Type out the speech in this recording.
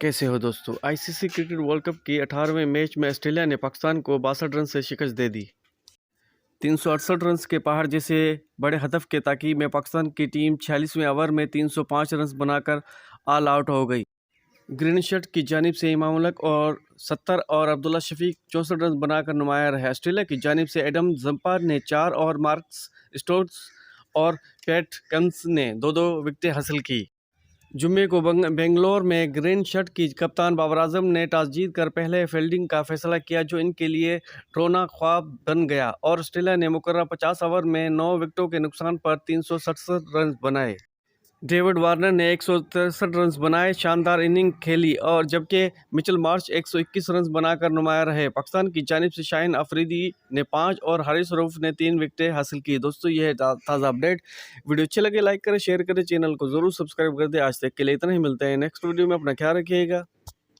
कैसे हो दोस्तों। आईसीसी क्रिकेट वर्ल्ड कप की 18वें मैच में ऑस्ट्रेलिया ने पाकिस्तान को 62 रन से शिकस्त दे दी। 368 रन के पहाड़ जैसे बड़े हदफ के ताकीब में पाकिस्तान की टीम 46वें ओवर में 305 रन बनाकर ऑल आउट हो गई। ग्रीन शर्ट की जानिब से इमाम उल-हक और 70 और अब्दुल्ला शफीक 64 रन बनाकर नुमाया रहे। ऑस्ट्रेलिया की जानिब से एडम जम्पार ने 4 और मार्कस स्टोक्स और पैट कमिंस ने 2-2 विकेटें हासिल की। जुम्मे को बेंगलोर में ग्रीन शर्ट की कप्तान बाबर आजम ने टॉस जीत कर पहले फील्डिंग का फैसला किया, जो इनके लिए रोना ख्वाब बन गया और ऑस्ट्रेलिया ने मुकर्रर 50 ओवर में 9 विकेटों के नुकसान पर 367 रन बनाए। डेविड वार्नर ने 163 रन बनाए शानदार इनिंग खेली और जबकि मिचेल मार्श 121 रन बनाकर नुमाया रहे। पाकिस्तान की जानिब से शाहीन अफरीदी ने 5 और हारिस रऊफ ने 3 विकेटें हासिल की। दोस्तों ये है ताज़ा अपडेट। वीडियो अच्छे लगे लाइक करें, शेयर करें, चैनल को ज़रूर सब्सक्राइब कर दें। आज तक के लिए इतना ही, मिलते हैं नेक्स्ट वीडियो में। अपना ख्याल रखिएगा।